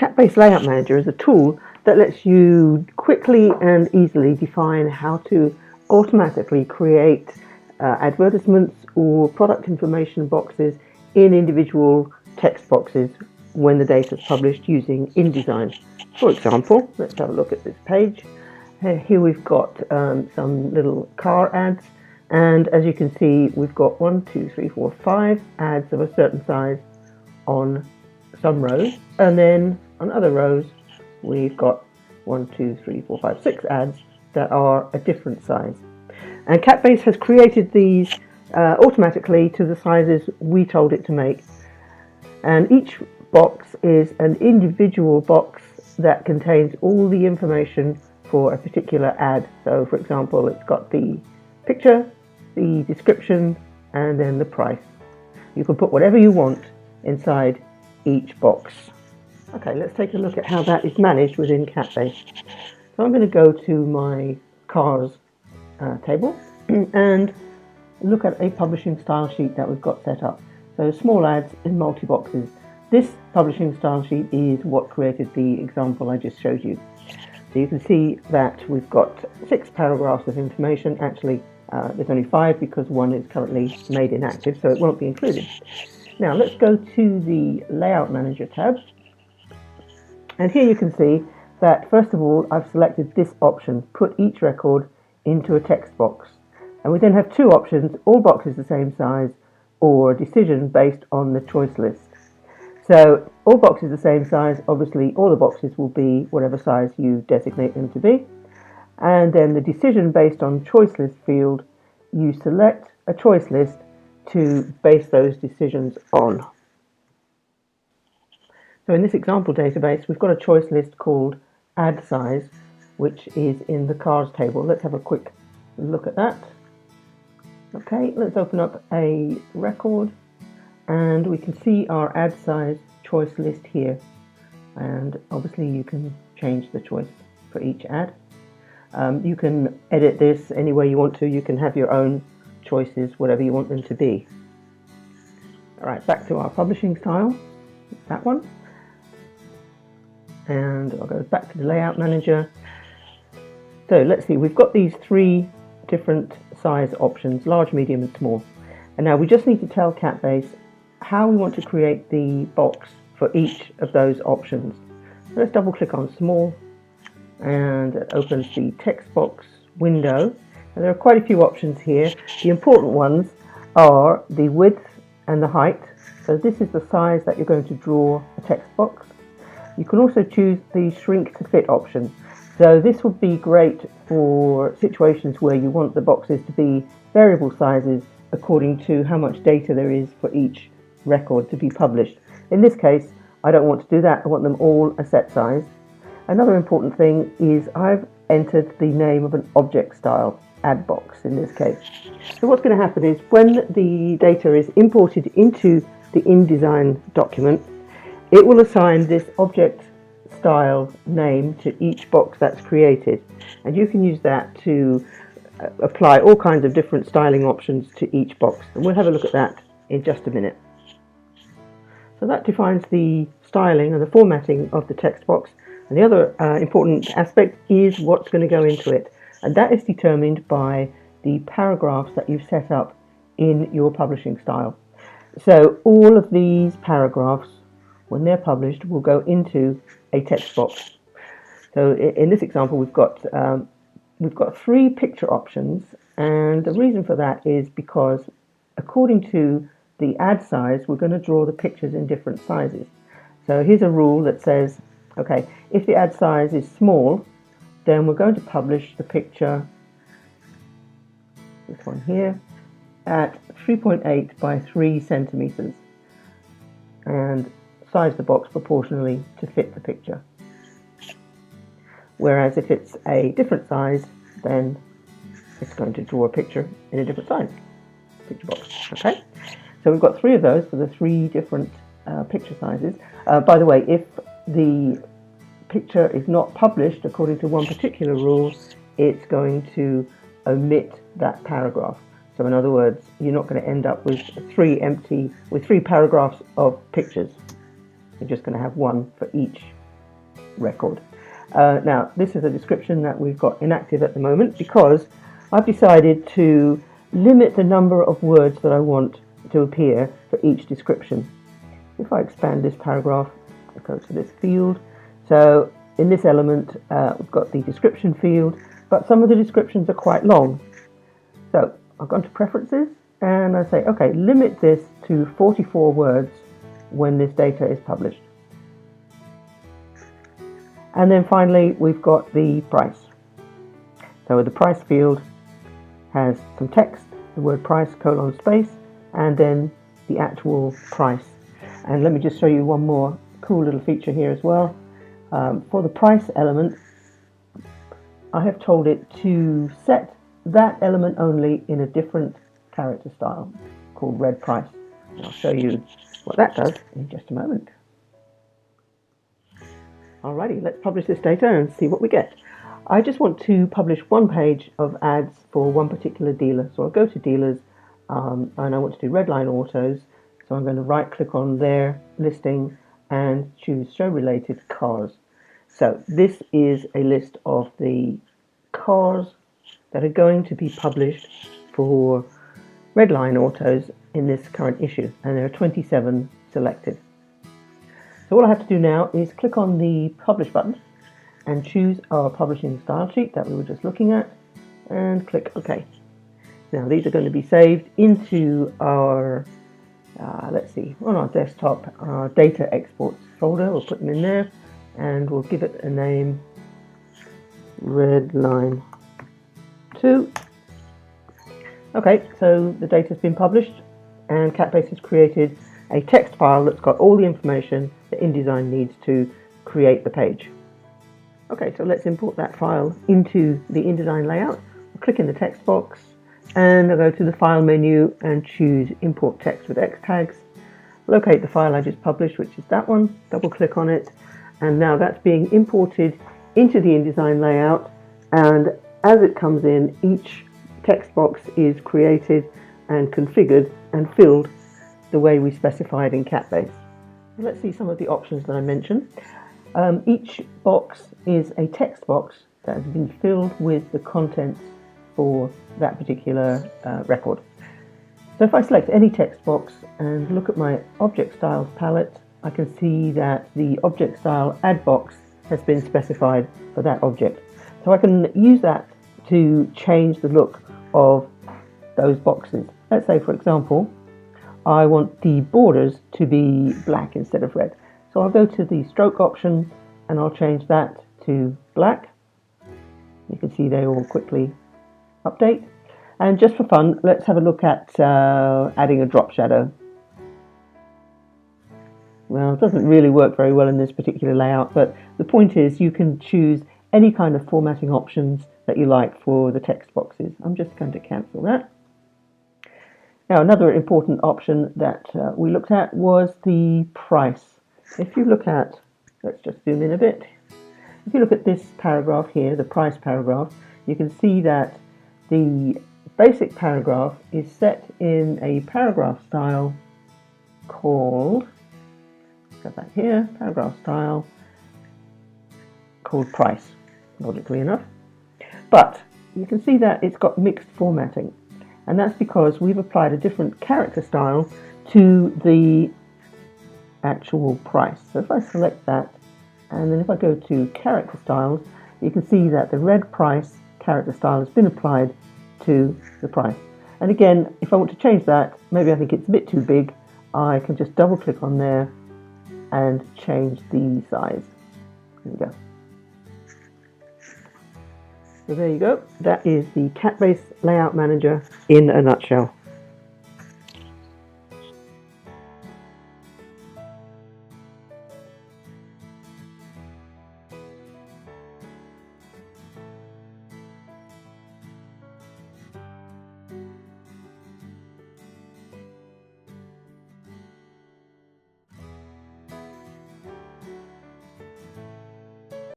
CatBase Layout Manager is a tool that lets you quickly and easily define how to automatically create advertisements or product information boxes in individual text boxes when the data is published using InDesign. For example, let's have a look at this page. Here we've got some little car ads, and as you can see, we've got 5 ads of a certain size on some rows, and then on other rows we've got 6 ads that are a different size. And CatBase has created these automatically to the sizes we told it to make, and each box is an individual box that contains all the information for a particular ad. So for example, it's got the picture, the description, and then the price. You can put whatever you want inside each box. Okay, let's take a look at how that is managed within CatBase. So I'm going to go to my cars table and look at a publishing style sheet that we've got set up. So small ads in multi-boxes. This publishing style sheet is what created the example I just showed you. So you can see that we've got 6 paragraphs of information. Actually, there's only 5 because one is currently made inactive, so it won't be included. Now let's go to the Layout Manager tab. And here you can see that first of all, I've selected this option, put each record into a text box. And we then have 2 options, all boxes the same size, or decision based on the choice list. So all boxes the same size, obviously all the boxes will be whatever size you designate them to be. And then the decision based on choice list field, you select a choice list to base those decisions on. So in this example database, we've got a choice list called ad size, which is in the cars table. Let's have a quick look at that. Okay, let's open up a record, and we can see our ad size choice list here. And obviously you can change the choice for each ad. You can edit this any way you want to. You can have your own choices, whatever you want them to be. All right, back to our publishing style, that one. And I'll go back to the Layout Manager. So let's see, we've got these 3 different size options, large, medium and small. And now we just need to tell CatBase how we want to create the box for each of those options. So let's double click on small, and it opens the text box window. And there are quite a few options here. The important ones are the width and the height. So this is the size that you're going to draw a text box. You can also choose the shrink to fit option. So this would be great for situations where you want the boxes to be variable sizes according to how much data there is for each record to be published. In this case, I don't want to do that. I want them all a set size. Another important thing is I've entered the name of an object style, ad box in this case. So what's going to happen is when the data is imported into the InDesign document, it will assign this object style name to each box that's created, and you can use that to apply all kinds of different styling options to each box, and we'll have a look at that in just a minute. So that defines the styling and the formatting of the text box, and the other important aspect is what's going to go into it, and that is determined by the paragraphs that you've set up in your publishing style. So all of these paragraphs, when they're published, will go into a text box. So in this example, we've got 3 picture options, and the reason for that is because according to the ad size, we're going to draw the pictures in different sizes. So here's a rule that says, okay, if the ad size is small, then we're going to publish the picture, this one here, at 3.8 by 3 centimeters, and size the box proportionally to fit the picture. Whereas if it's a different size, then it's going to draw a picture in a different size picture box. Okay, so we've got 3 of those for the 3 different picture sizes. By the way, if the picture is not published according to one particular rule, it's going to omit that paragraph. So in other words, you're not going to end up with 3 paragraphs of pictures. You're just going to have one for each record. Now, this is a description that we've got inactive at the moment because I've decided to limit the number of words that I want to appear for each description. If I expand this paragraph, I go to this field. So in this element, we've got the description field, but some of the descriptions are quite long. So I've gone to Preferences and I say, okay, limit this to 44 words when this data is published. And then finally, we've got the price. So the price field has some text, the word price, colon, space, and then the actual price. And let me just show you one more cool little feature here as well. For the price element, I have told it to set that element only in a different character style called red price. And I'll show you what that does in just a moment. Alrighty, let's publish this data and see what we get. I just want to publish one page of ads for one particular dealer. So I'll go to dealers and I want to do Redline Autos. So I'm going to right click on their listing and choose Show Related Cars. So this is a list of the cars that are going to be published for Redline Autos in this current issue. And there are 27 selected. So all I have to do now is click on the Publish button and choose our publishing style sheet that we were just looking at and click OK. Now these are going to be saved into our, let's see, on our desktop, our data exports folder. We'll put them in there and we'll give it a name, Redline 2. Okay, so the data's been published and CatBase has created a text file that's got all the information that InDesign needs to create the page. Okay, so let's import that file into the InDesign layout. I'll click in the text box and I'll go to the File menu and choose Import Text with X tags. Locate the file I just published, which is that one, double click on it, and now that's being imported into the InDesign layout, and as it comes in, each text box is created and configured and filled the way we specified in CatBase. Let's see some of the options that I mentioned. Each box is a text box that has been filled with the contents for that particular record. So if I select any text box and look at my Object Styles palette, I can see that the Object Style Add box has been specified for that object. So I can use that to change the look of those boxes. Let's say, for example, I want the borders to be black instead of red. So I'll go to the stroke option and I'll change that to black. You can see they all quickly update. And just for fun, let's have a look at adding a drop shadow. Well, it doesn't really work very well in this particular layout, but the point is you can choose any kind of formatting options that you like for the text boxes. I'm just going to cancel that. Now, another important option that we looked at was the price. If you look at, let's just zoom in a bit. If you look at this paragraph here, the price paragraph, you can see that the basic paragraph is set in a paragraph style called, got that here, paragraph style called price, logically enough. But you can see that it's got mixed formatting. And that's because we've applied a different character style to the actual price. So if I select that, and then if I go to character styles, you can see that the red price character style has been applied to the price. And again, if I want to change that, maybe I think it's a bit too big, I can just double click on there and change the size. There we go. So there you go. That is the CatBase Layout Manager in a nutshell.